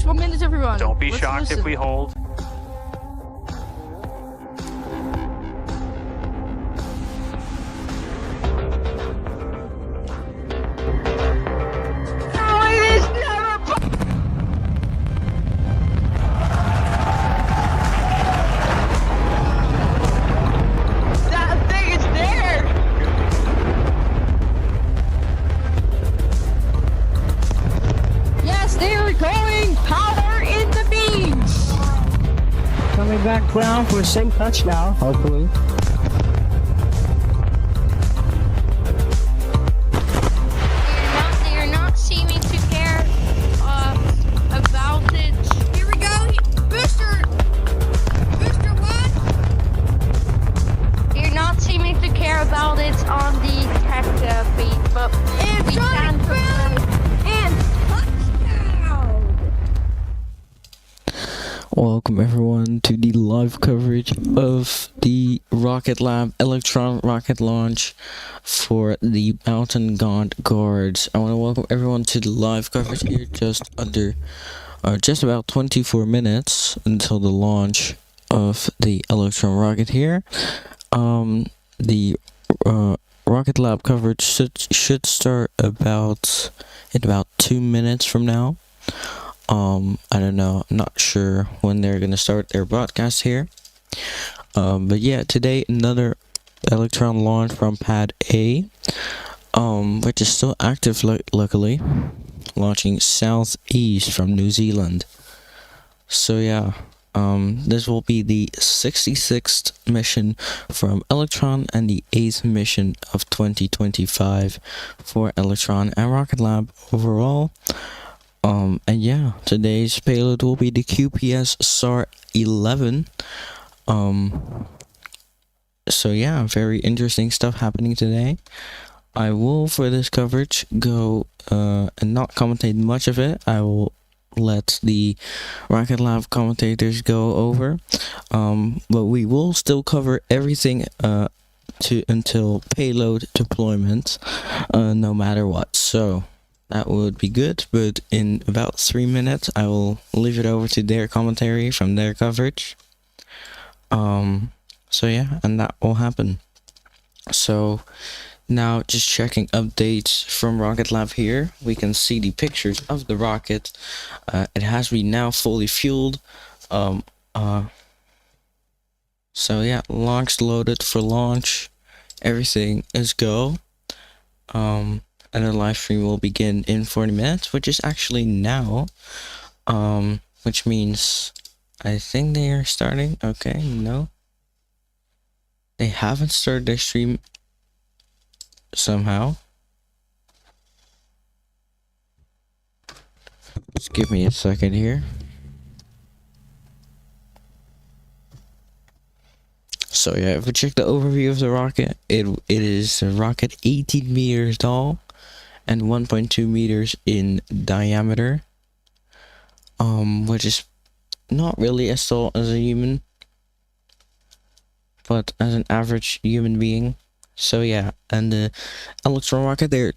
1 minute, everyone. Don't be Let's shocked listen. if we hold. Coming back down for the same touch now, hopefully. They're not seeming to care about it. Here we go. Booster what? They're not seeming to care about it on the tech feed, but we can And touchdown. Welcome everyone to the live coverage of the Rocket Lab Electron rocket launch for the Mountain God Guards. I want to welcome everyone to the live coverage here, just about 24 minutes until the launch of the Electron rocket here. The Rocket Lab coverage should start in about 2 minutes from now. I don't know, I'm not sure when they're gonna start their broadcast here. But yeah, today another Electron launch from Pad A, which is still active, luckily, launching southeast from New Zealand. So yeah, this will be the 66th mission from Electron and the 8th mission of 2025 for Electron and Rocket Lab overall. And yeah, today's payload will be the QPS-SAR 11. So yeah, very interesting stuff happening today. I will, for this coverage, go and not commentate much of it. I will let the Rocket Lab commentators go over. But we will still cover everything until payload deployment, no matter what. So that would be good, but in about 3 minutes I will leave it over to their commentary from their coverage. So yeah, and that will happen. So now just checking updates from Rocket Lab here. We can see the pictures of the rocket. It has been now fully fueled. So yeah, launch loaded for launch. Everything is go. And the live stream will begin in 40 minutes, which is actually now. Which means I think they are starting. Okay, no. They haven't started their stream somehow. Just give me a second here. So yeah, if we check the overview of the rocket, it is a rocket 18 meters tall and 1.2 meters in diameter, which is not really as tall as a human, but as an average human being. So yeah, and the Electron rocket, there are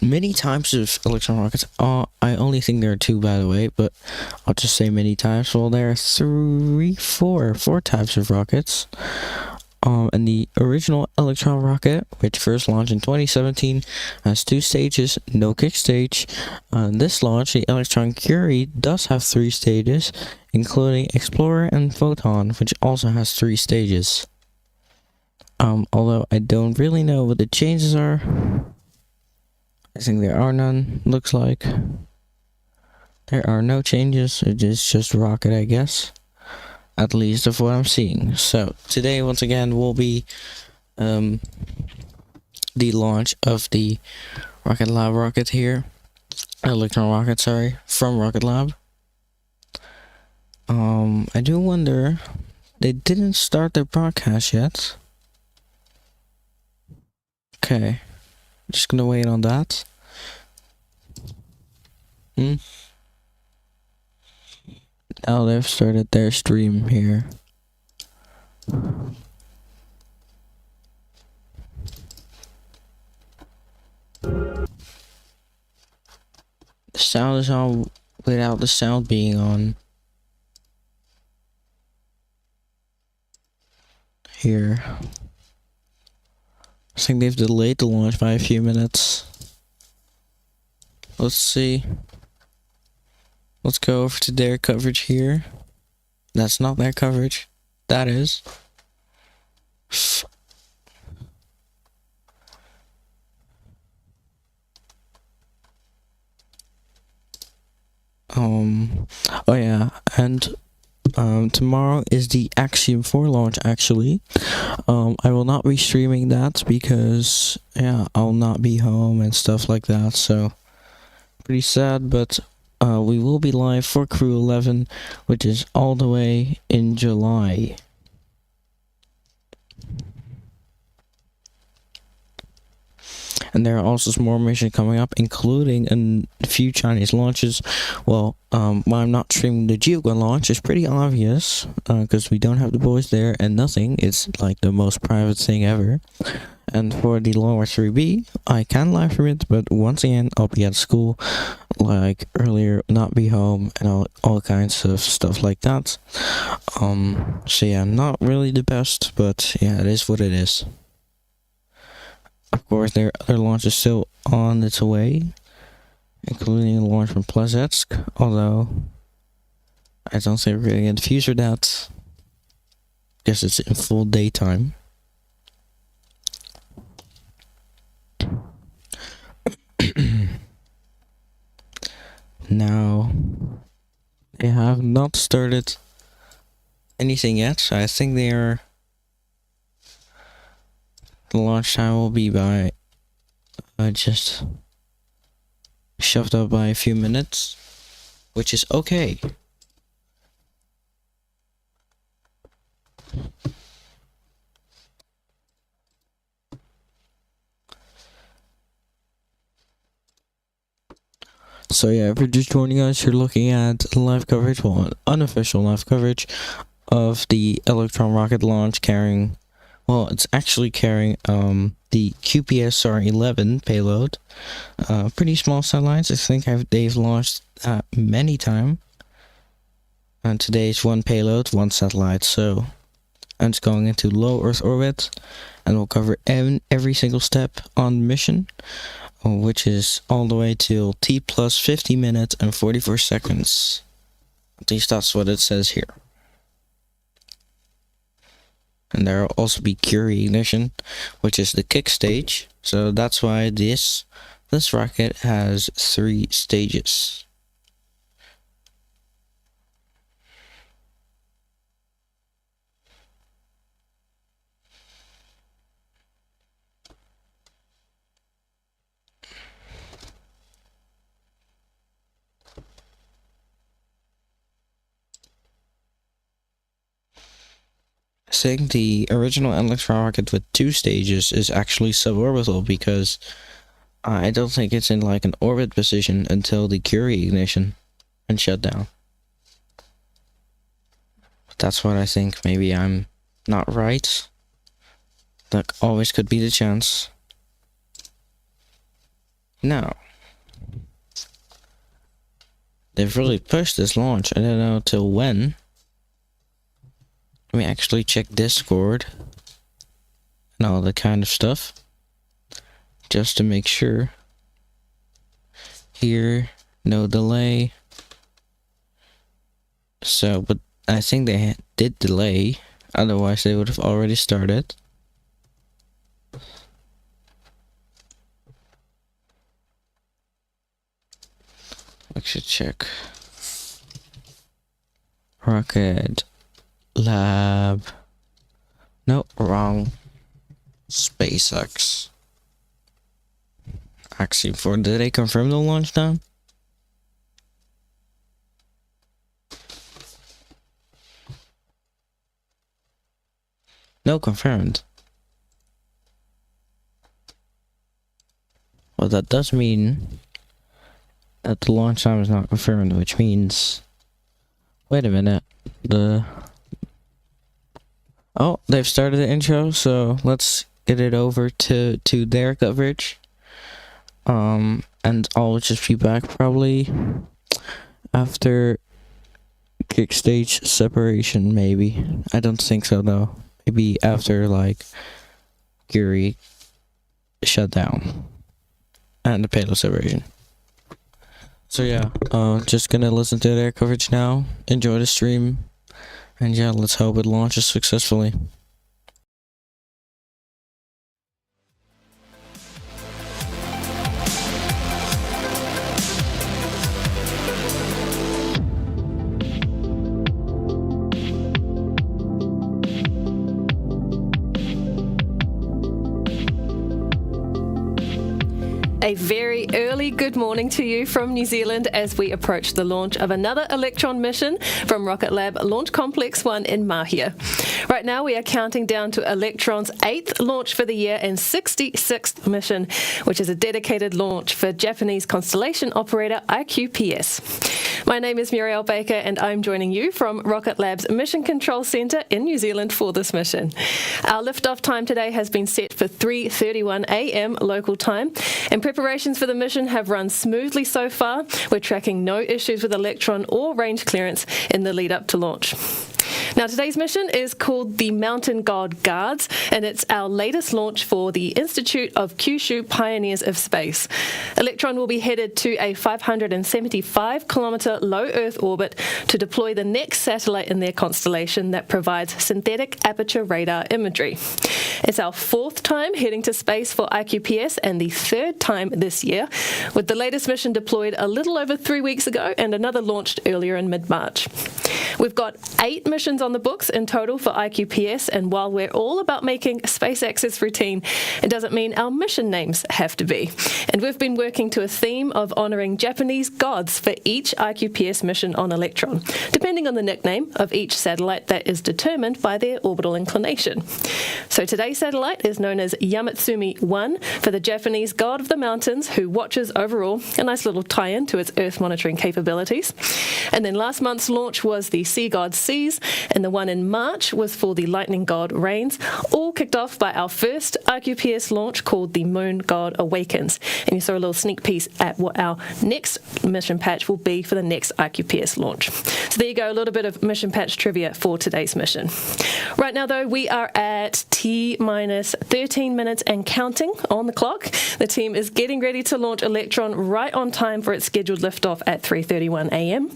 many types of Electron rockets. I only think there are 2, by the way, but I'll just say many types. Well, there are four types of rockets. And the original Electron rocket, which first launched in 2017, has 2 stages, no kick stage. This launch, the Electron Curie, does have 3 stages, including Explorer and Photon, which also has 3 stages. Although I don't really know what the changes are. I think there are none, looks like. There are no changes, it is just rocket, I guess. At least of what I'm seeing. So today, once again, will be the launch of the Rocket Lab rocket here, Electron rocket, sorry, from Rocket Lab. I do wonder, they didn't start their broadcast yet. Okay, just gonna wait on that. Now they've started their stream here. The sound is on without the sound being on. Here. I think they've delayed the launch by a few minutes. Let's see. Let's go over to their coverage here. That's not their coverage. That is. Oh yeah, and tomorrow is the Axiom 4 launch actually. I will not be streaming that because yeah, I'll not be home and stuff like that, so pretty sad, but we will be live for Crew 11, which is all the way in July. And there are also some more missions coming up, including a few Chinese launches. Well, why I'm not streaming the Geogun launch is pretty obvious, because we don't have the boys there and nothing. It's like the most private thing ever. And for the Lower 3B, I can live stream it, but once again, I'll be at school, like earlier, not be home, and all kinds of stuff like that. So yeah, not really the best, but yeah, it is what it is. Of course, their other launch is still on its way, including a launch from Plesetsk, although I don't think we're going to get fused for that. Guess it's in full daytime. Now, they have not started anything yet, so I think the launch time will be by just shoved up by a few minutes, which is okay. So yeah, if you're just joining us, you're looking at live coverage, well, unofficial live coverage of the Electron rocket launch carrying, well, it's actually carrying the QPS-SAR 11 payload. Pretty small satellites. I think they've launched many times. And today's one payload, one satellite. So I'm just going into low Earth orbit, and we'll cover every single step on the mission, which is all the way till T plus 50 minutes and 44 seconds. At least that's what it says here. And there will also be Curie ignition, which is the kick stage. So that's why this rocket has 3 stages. Saying the original Electron rocket with 2 stages is actually suborbital, because I don't think it's in like an orbit position until the Curie ignition and shutdown. But that's what I think. Maybe I'm not right. That always could be the chance. Now, they've really pushed this launch. I don't know till when. Let me actually check Discord and all that kind of stuff, just to make sure. Here, no delay. So, but I think they did delay, otherwise they would have already started. I should check. Rocket Lab. No, wrong. SpaceX. Axiom 4. Did they confirm the launch time? No, confirmed. Well, that does mean that the launch time is not confirmed, which means... Wait a minute. Oh, they've started the intro, so let's get it over to their coverage. And I'll just be back probably after kick stage separation, maybe. I don't think so though. Maybe after like Curie shutdown and the payload separation. So yeah, just gonna listen to their coverage now. Enjoy the stream, and yeah, let's hope it launches successfully. A very early good morning to you from New Zealand as we approach the launch of another Electron mission from Rocket Lab Launch Complex 1 in Mahia. Right now we are counting down to Electron's 8th launch for the year and 66th mission, which is a dedicated launch for Japanese constellation operator iQPS. My name is Muriel Baker and I'm joining you from Rocket Lab's Mission Control Centre in New Zealand for this mission. Our liftoff time today has been set for 3:31 a.m. local time, and preparations for the mission have run smoothly so far. We're tracking no issues with Electron or range clearance in the lead up to launch. Now, today's mission is called the Mountain God Guards, and it's our latest launch for the Institute of Kyushu Pioneers of Space. Electron will be headed to a 575-kilometre low Earth orbit to deploy the next satellite in their constellation that provides synthetic aperture radar imagery. It's our 4th time heading to space for iQPS and the 3rd time this year, with the latest mission deployed a little over 3 weeks ago and another launched earlier in mid-March. We've got 8 missions on the books in total for iQPS, and while we're all about making space access routine, it doesn't mean our mission names have to be. And we've been working to a theme of honouring Japanese gods for each iQPS mission on Electron, depending on the nickname of each satellite that is determined by their orbital inclination. So today's satellite is known as YAMATSUMI-I for the Japanese god of the mountains who watches over all, a nice little tie-in to its Earth monitoring capabilities. And then last month's launch was the Sea God Seas, and the one in March was for the Lightning God Rains, all kicked off by our first iQPS launch called the Moon God Awakens. And you saw a little sneak peek at what our next mission patch will be for the next iQPS launch. So there you go, a little bit of mission patch trivia for today's mission. Right now, though, we are at T-minus 13 minutes and counting on the clock. The team is getting ready to launch Electron right on time for its scheduled liftoff at 3:31 a.m.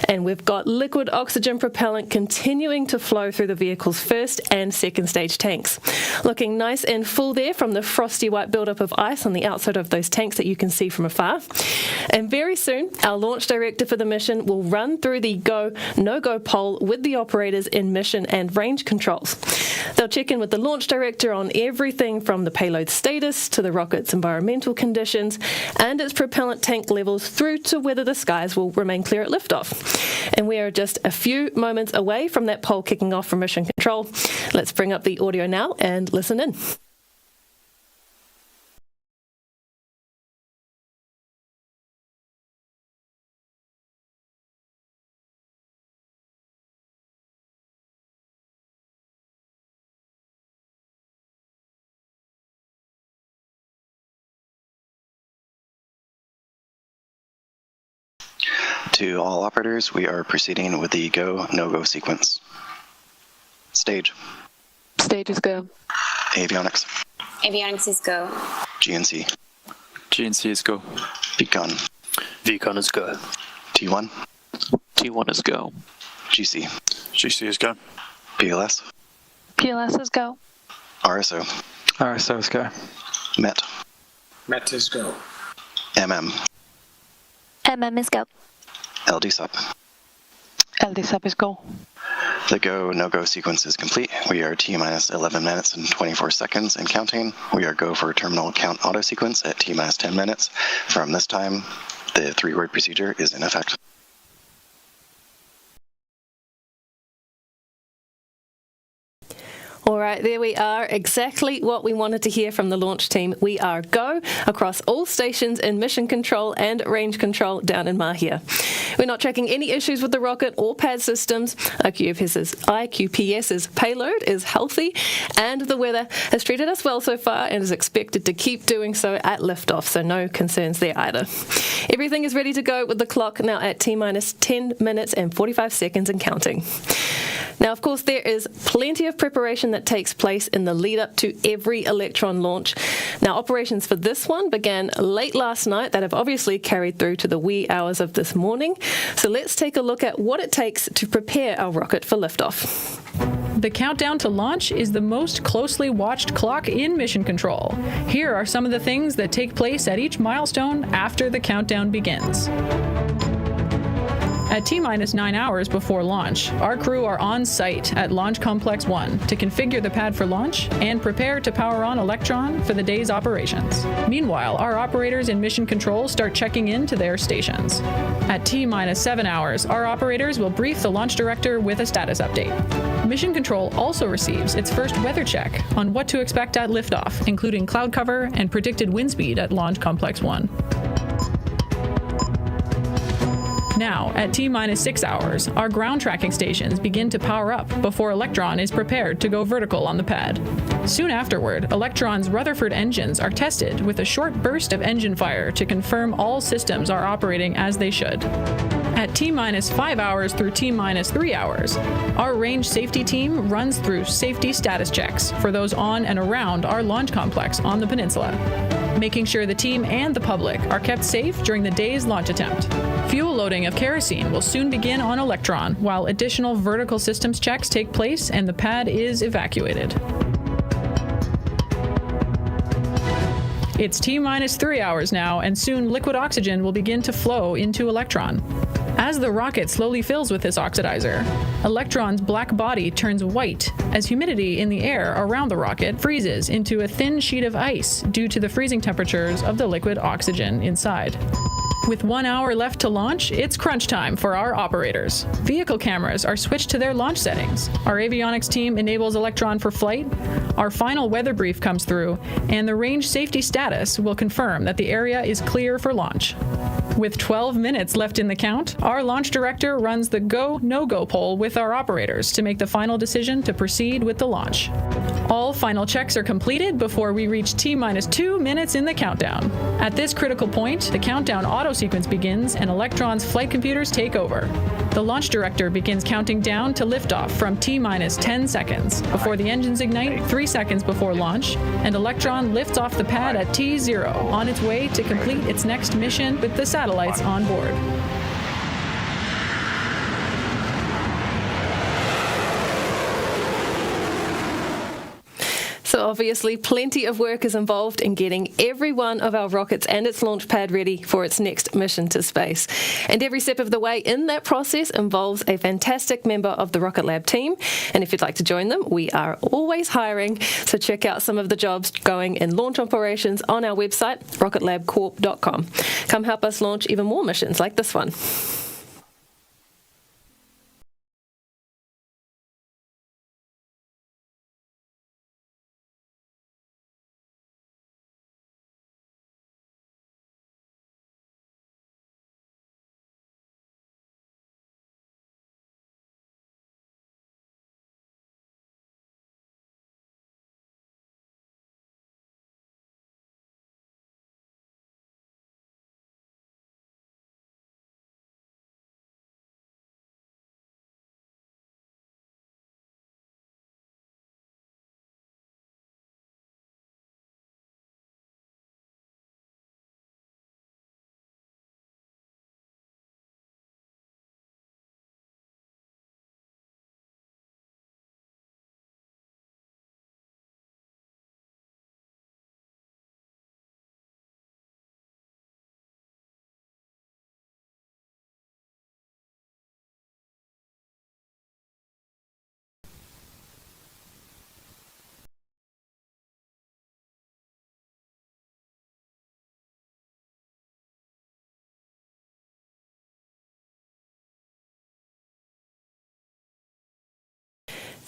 And we've got liquid oxygen propellant continuing to flow through the vehicle's first and second stage tanks. Looking nice and full there from the frosty white buildup of ice on the outside of those tanks that you can see from afar. And very soon, our launch director for the mission will run through the go, no-go poll with the operators in mission and range controls. They'll check in with the launch director on everything from the payload status to the rocket's environmental conditions and its propellant tank levels through to whether the skies will remain clear at liftoff. And we are just a few moments away from that poll kicking off from mission control. Let's bring up the audio now and listen in. To all operators, we are proceeding with the go, no-go sequence. Stage. Stage is go. Avionics. Avionics is go. GNC. GNC is go. VCON. VCON is go. T1. T1 is go. GC. GC is go. PLS. PLS is go. RSO. RSO is go. MET. MET is go. MM. MM is go. LDSUP. LDSUP is go. The go, no-go sequence is complete. We are T-minus 11 minutes and 24 seconds and counting. We are go for terminal count auto sequence at T-minus 10 minutes. From this time, the 3-word procedure is in effect. All right, there we are. Exactly what we wanted to hear from the launch team. We are go across all stations in mission control and range control down in Mahia. We're not tracking any issues with the rocket or pad systems. iQPS's payload is healthy, and the weather has treated us well so far and is expected to keep doing so at liftoff, so no concerns there either. Everything is ready to go with the clock now at T-minus 10 minutes and 45 seconds and counting. Now, of course, there is plenty of preparation that takes place in the lead up to every Electron launch. Now, operations for this one began late last night that have obviously carried through to the wee hours of this morning. So let's take a look at what it takes to prepare our rocket for liftoff. The countdown to launch is the most closely watched clock in mission control. Here are some of the things that take place at each milestone after the countdown begins. At T-minus 9 hours before launch, our crew are on site at Launch Complex 1 to configure the pad for launch and prepare to power on Electron for the day's operations. Meanwhile, our operators in mission control start checking in to their stations. At T-minus 7 hours, our operators will brief the launch director with a status update. Mission control also receives its first weather check on what to expect at liftoff, including cloud cover and predicted wind speed at Launch Complex 1. Now, at T-minus 6 hours, our ground tracking stations begin to power up before Electron is prepared to go vertical on the pad. Soon afterward, Electron's Rutherford engines are tested with a short burst of engine fire to confirm all systems are operating as they should. At T-minus 5 hours through T-minus 3 hours, our range safety team runs through safety status checks for those on and around our launch complex on the peninsula, making sure the team and the public are kept safe during the day's launch attempt. Fuel loading of kerosene will soon begin on Electron, while additional vertical systems checks take place and the pad is evacuated. It's T-minus 3 hours now, and soon liquid oxygen will begin to flow into Electron. As the rocket slowly fills with this oxidizer, Electron's black body turns white as humidity in the air around the rocket freezes into a thin sheet of ice due to the freezing temperatures of the liquid oxygen inside. With 1 hour left to launch, it's crunch time for our operators. Vehicle cameras are switched to their launch settings. Our avionics team enables Electron for flight. Our final weather brief comes through, and the range safety status will confirm that the area is clear for launch. With 12 minutes left in the count, our launch director runs the go, no-go poll with our operators to make the final decision to proceed with the launch. All final checks are completed before we reach T-minus 2 minutes in the countdown. At this critical point, the countdown auto sequence begins and Electron's flight computers take over. The launch director begins counting down to liftoff from T-minus 10 seconds before the engines ignite 3 seconds before launch, and Electron lifts off the pad at T0 on its way to complete its next mission with the satellites on board. So obviously plenty of work is involved in getting every one of our rockets and its launch pad ready for its next mission to space. And every step of the way in that process involves a fantastic member of the Rocket Lab team. And if you'd like to join them, we are always hiring. So check out some of the jobs going in launch operations on our website, rocketlabcorp.com. Come help us launch even more missions like this one.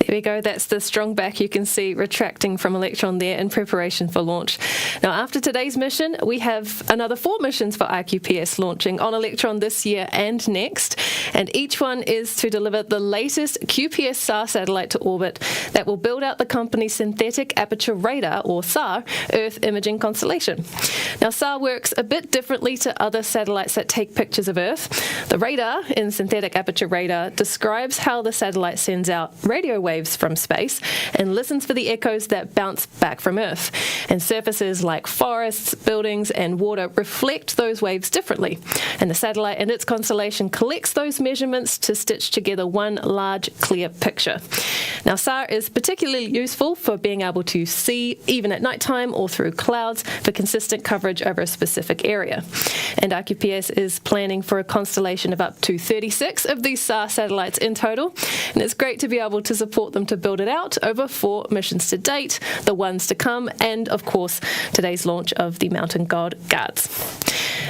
There we go. That's the strong back you can see retracting from Electron there in preparation for launch. Now, after today's mission, we have another 4 missions for iQPS launching on Electron this year and next. And each one is to deliver the latest QPS-SAR satellite to orbit that will build out the company's synthetic aperture radar, or SAR, Earth imaging constellation. Now, SAR works a bit differently to other satellites that take pictures of Earth. The radar in synthetic aperture radar describes how the satellite sends out radio waves from space and listens for the echoes that bounce back from Earth. And surfaces like forests, buildings, and water reflect those waves differently. And the satellite and its constellation collects those measurements to stitch together one large, clear picture. Now, SAR is particularly useful for being able to see, even at nighttime or through clouds, for consistent coverage over a specific area. And iQPS is planning for a constellation of up to 36 of these SAR satellites in total, and it's great to be able to support them to build it out over 4 missions to date, the ones to come, and of course today's launch of the Mountain God Guards.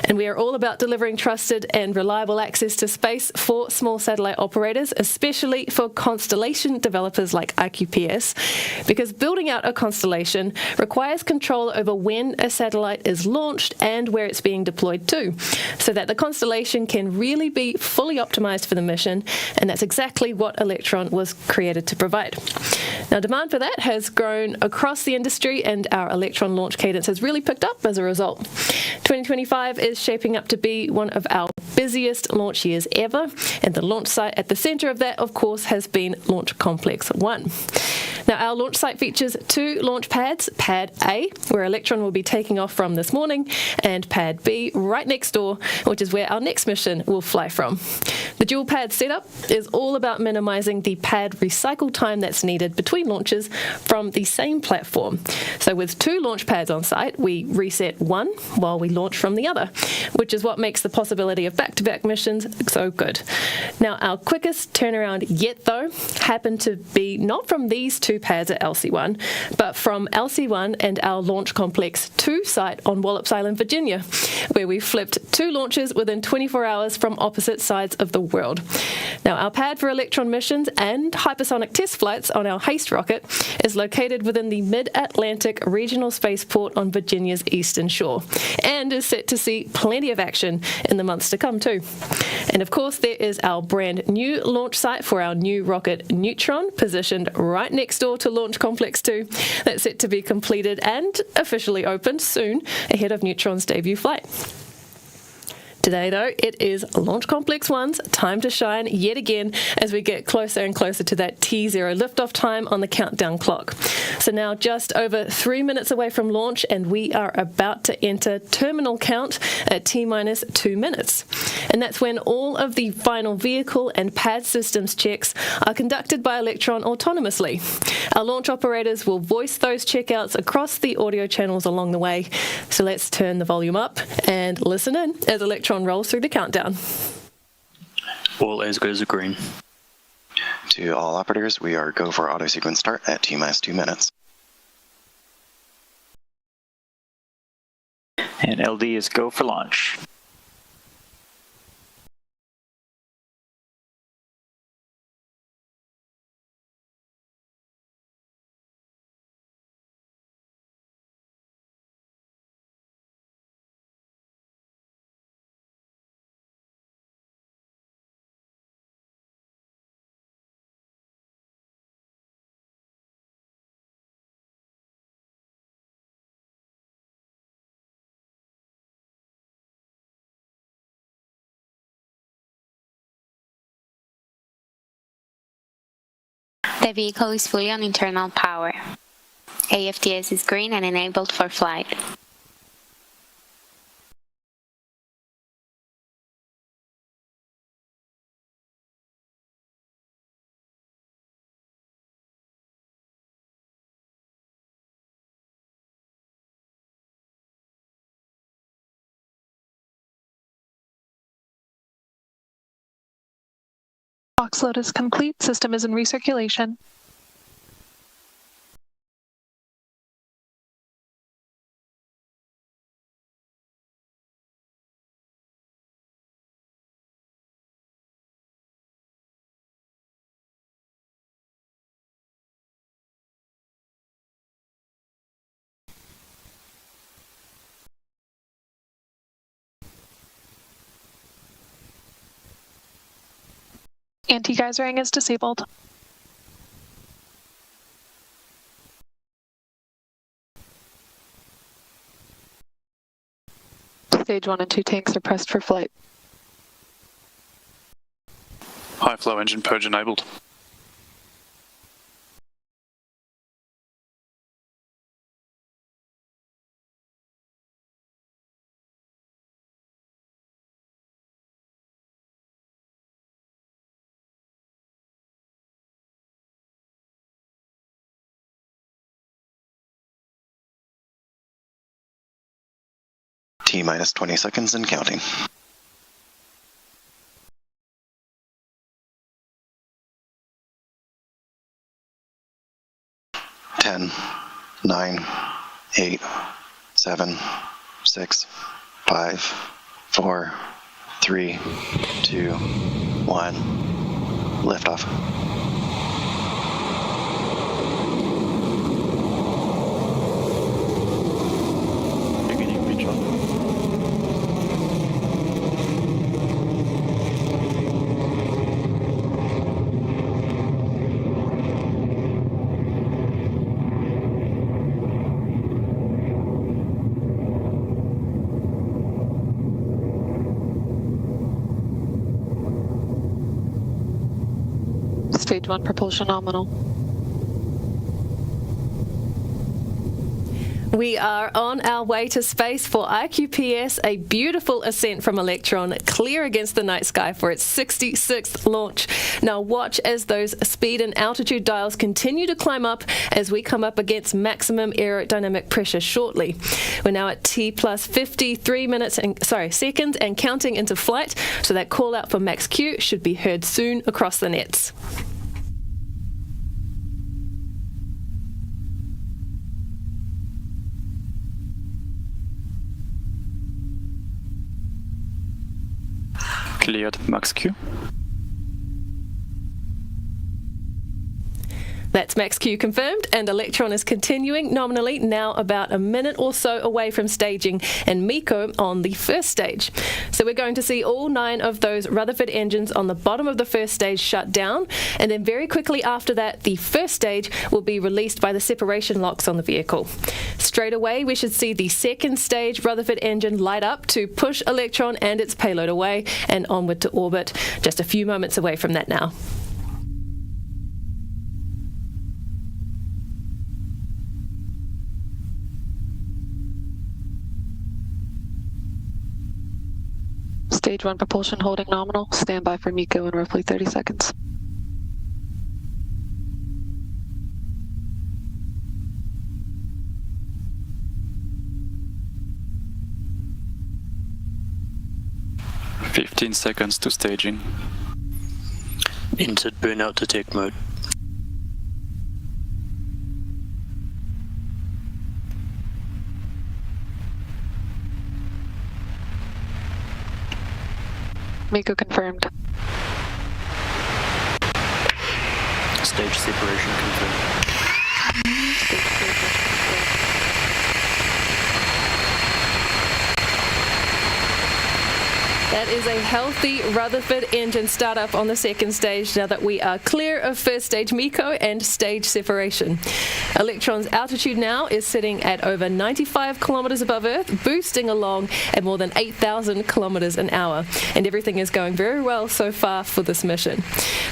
And we are all about delivering trusted and reliable access to space for small satellite operators, especially for constellation developers like iQPS, because building out a constellation requires control over when a satellite is launched and where it's being deployed to, so that the constellation can really be fully optimized for the mission, and that's exactly what Electron was created to provide. Now, demand for that has grown across the industry, and our Electron launch cadence has really picked up as a result. 2025 is shaping up to be one of our busiest launch years ever, and the launch site at the center of that, of course, has been Launch Complex 1. Now, our launch site features 2 launch pads, Pad A, where Electron will be taking off from this morning, and Pad B right next door, which is where our next mission will fly from. The dual pad setup is all about minimizing the pad recycle time that's needed between launches from the same platform. So with 2 launch pads on site, we reset one while we launch from the other, which is what makes the possibility of back-to-back missions so good. Now, our quickest turnaround yet, though, happened to be not from these 2 pads at LC1, but from LC1 and our Launch Complex 2 site on Wallops Island, Virginia, where we flipped 2 launches within 24 hours from opposite sides of the world. Now, our pad for Electron missions and hypersonic test flights on our HASTE rocket is located within the Mid-Atlantic Regional Spaceport on Virginia's eastern shore, and is set to see plenty of action in the months to come too. And of course, there is our brand new launch site for our new rocket Neutron, positioned right next door to Launch Complex 2, that's set to be completed and officially opened soon ahead of Neutron's debut flight. Today, though, it is Launch Complex 1's time to shine yet again as we get closer and closer to that T0 liftoff time on the countdown clock. So now just over 3 minutes away from launch, and we are about to enter terminal count at T-minus 2 minutes. And that's when all of the final vehicle and pad systems checks are conducted by Electron autonomously. Our launch operators will voice those checkouts across the audio channels along the way. So let's turn the volume up and listen in as Electron rolls through the countdown. All as good as a green. To all operators, we are go for auto sequence start at T-minus 2 minutes. And LD is go for launch. The vehicle is fully on internal power. AFTS is green and enabled for flight. Box load is complete. System is in recirculation. Anti-geysering is disabled. Stage 1 and 2 tanks are pressed for flight. High flow engine purge enabled. T minus 20 seconds and counting. Ten, 9, 8, 7, 6, 5, 4, 3, 2, 1. Liftoff. Stage 1 propulsion nominal. We are on our way to space for iQPS, a beautiful ascent from Electron, clear against the night sky for its 66th launch. Now watch as those speed and altitude dials continue to climb up as we come up against maximum aerodynamic pressure shortly. We're now at T plus 53 seconds and counting into flight, so that call out for max Q should be heard soon across the nets. Cleared max Q. That's max Q confirmed, and Electron is continuing nominally, now about a minute or so away from staging, and MECO on the first stage. So we're going to see all 9 of those Rutherford engines on the bottom of the first stage shut down, and then very quickly after that, the first stage will be released by the separation locks on the vehicle. Straight away, we should see the second stage Rutherford engine light up to push Electron and its payload away and onward to orbit, just a few moments away from that now. Stage 1 propulsion holding nominal. Stand by for MECO in roughly 30 seconds. "15 seconds to staging." Insert burnout detect mode. MECO confirmed. Stage separation confirmed. Stage 3 confirmed. That is a healthy Rutherford engine startup on the second stage now that we are clear of first stage MECO and stage separation. Electron's altitude now is sitting at over 95 kilometers above Earth, boosting along at more than 8,000 kilometers an hour. And everything is going very well so far for this mission.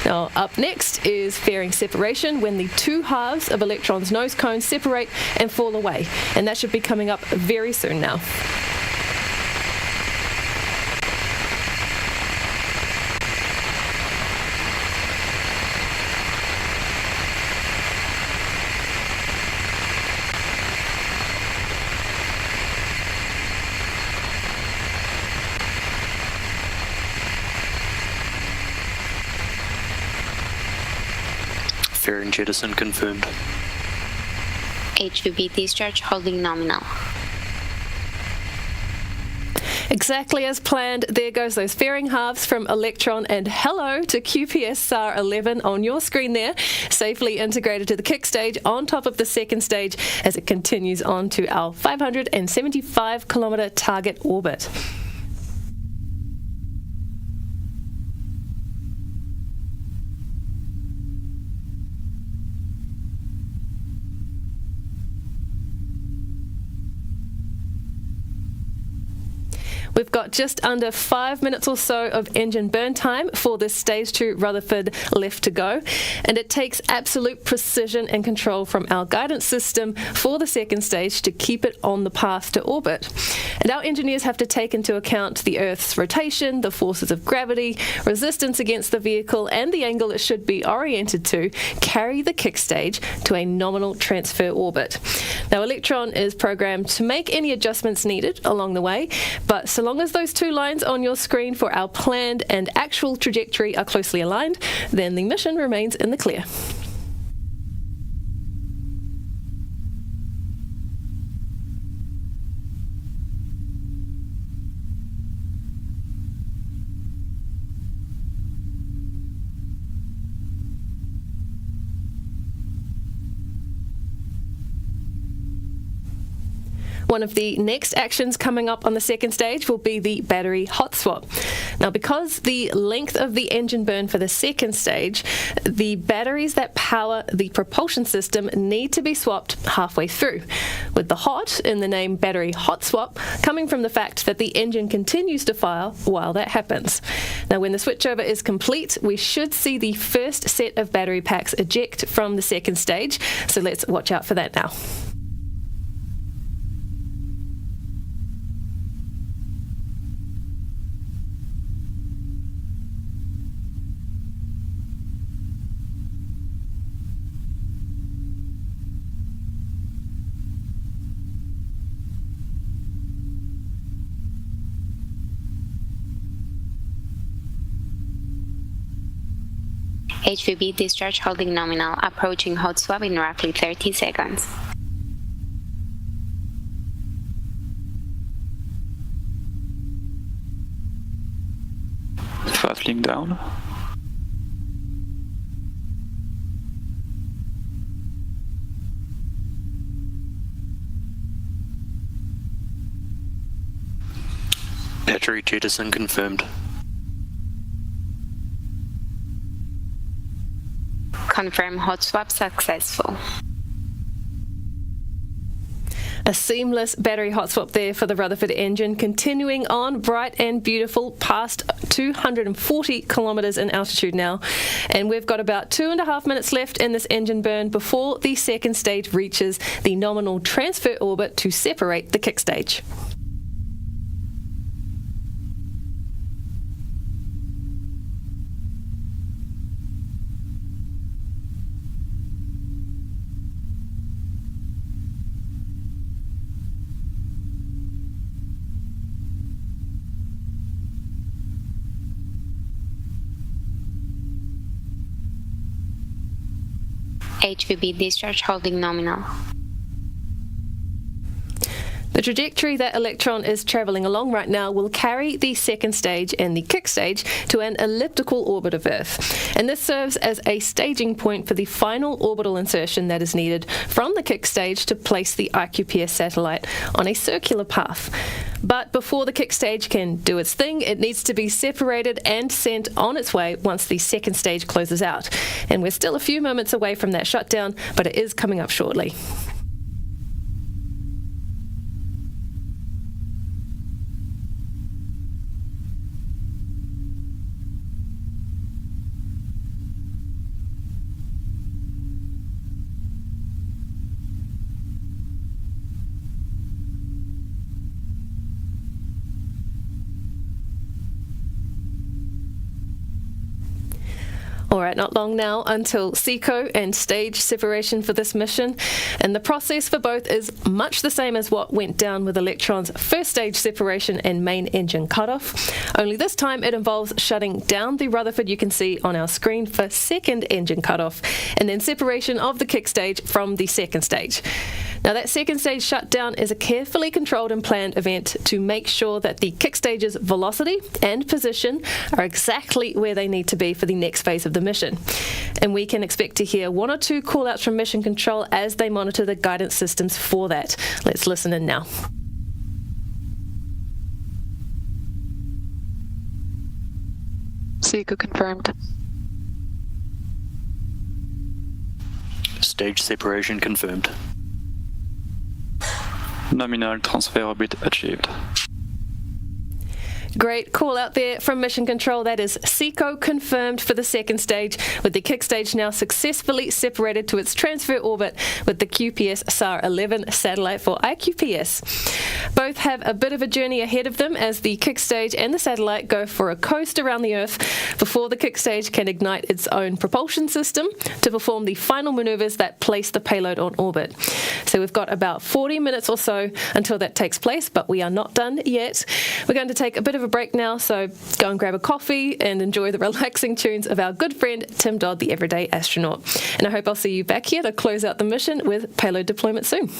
Now, up next is fairing separation, when the 2 halves of Electron's nose cone separate and fall away. And that should be coming up very soon now. Fairing jettison confirmed. HVB discharge holding nominal. Exactly as planned, there goes those fairing halves from Electron, and hello to QPS-SAR 11 on your screen there, safely integrated to the kick stage on top of the second stage as it continues on to our 575 kilometer target orbit. We've got just under 5 minutes or so of engine burn time for this Stage 2 Rutherford left to go, and it takes absolute precision and control from our guidance system for the second stage to keep it on the path to orbit. And our engineers have to take into account the Earth's rotation, the forces of gravity, resistance against the vehicle, and the angle it should be oriented to carry the kick stage to a nominal transfer orbit. Now, Electron is programmed to make any adjustments needed along the way, but so long as those two lines on your screen for our planned and actual trajectory are closely aligned, then the mission remains in the clear. One of the next actions coming up on the second stage will be the battery hot swap. Now, because the length of the engine burn for the second stage, the batteries that power the propulsion system need to be swapped halfway through, with the hot in the name battery hot swap coming from the fact that the engine continues to fire while that happens. Now, when the switchover is complete, we should see the first set of battery packs eject from the second stage, so let's watch out for that now. HVB discharge holding nominal, approaching hot swap in roughly 30 seconds. Throttling down. Battery jettison confirmed. Confirm hot swap successful. A seamless battery hot swap there for the Rutherford engine, continuing on bright and beautiful past 240 kilometres in altitude now. And we've got about 2.5 minutes left in this engine burn before the second stage reaches the nominal transfer orbit to separate the kick stage. HVB discharge holding nominal. The trajectory that Electron is travelling along right now will carry the second stage and the kick stage to an elliptical orbit of Earth. And this serves as a staging point for the final orbital insertion that is needed from the kick stage to place the iQPS satellite on a circular path. But before the kick stage can do its thing, it needs to be separated and sent on its way once the second stage closes out. And we're still a few moments away from that shutdown, but it is coming up shortly. Alright, not long now until SECO and stage separation for this mission, and the process for both is much the same as what went down with Electron's first stage separation and main engine cutoff, only this time it involves shutting down the Rutherford you can see on our screen for second engine cutoff, and then separation of the kick stage from the second stage. Now, that second stage shutdown is a carefully controlled and planned event to make sure that the kick stage's velocity and position are exactly where they need to be for the next phase of the mission. And we can expect to hear 1 or 2 call-outs from Mission Control as they monitor the guidance systems for that. Let's listen in now. SECO confirmed. Stage separation confirmed. Nominal transfer orbit achieved. Great call out there from Mission Control. That is SECO confirmed for the second stage, with the kick stage now successfully separated to its transfer orbit with the QPS-SAR 11 satellite for iQPS. Both have a bit of a journey ahead of them as the kick stage and the satellite go for a coast around the Earth before the kick stage can ignite its own propulsion system to perform the final maneuvers that place the payload on orbit. So we've got about 40 minutes or so until that takes place, but we are not done yet. We're going to take a bit of a break now, so go and grab a coffee and enjoy the relaxing tunes of our good friend Tim Dodd, the Everyday Astronaut. And I hope I'll see you back here to close out the mission with payload deployment soon.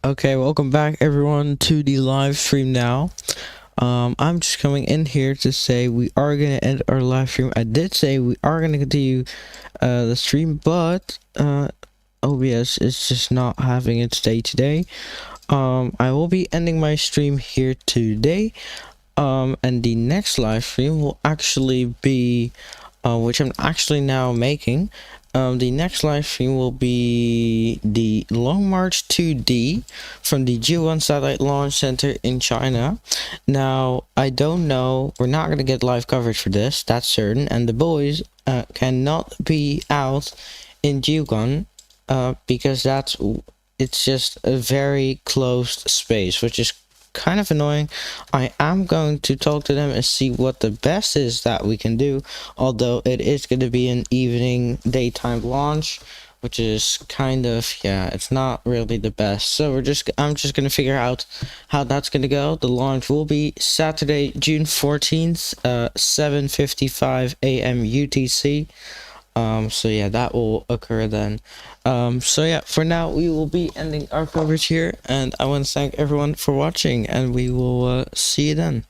Okay, welcome back everyone to the live stream now. I'm just coming in here to say we are gonna end our live stream. I did say we are gonna continue the stream, but OBS is just not having its day today. I will be ending my stream here today, and the next live stream will actually be which I'm actually now making. The next live stream will be the Long March 2D from the G1 Satellite Launch Center in China. Now, I don't know, we're not going to get live coverage for this, that's certain, and the boys cannot be out in G1 because it's just a very closed space, which is kind of annoying. I am going to talk to them and see what the best is that we can do, although it is going to be an evening daytime launch, which is kind of, yeah, it's not really the best. So I'm just going to figure out how that's going to go. The launch will be Saturday, June 14th, 7:55 a.m. UTC. So yeah, that will occur then. So yeah, for now we will be ending our coverage here, and I want to thank everyone for watching, and we will see you then.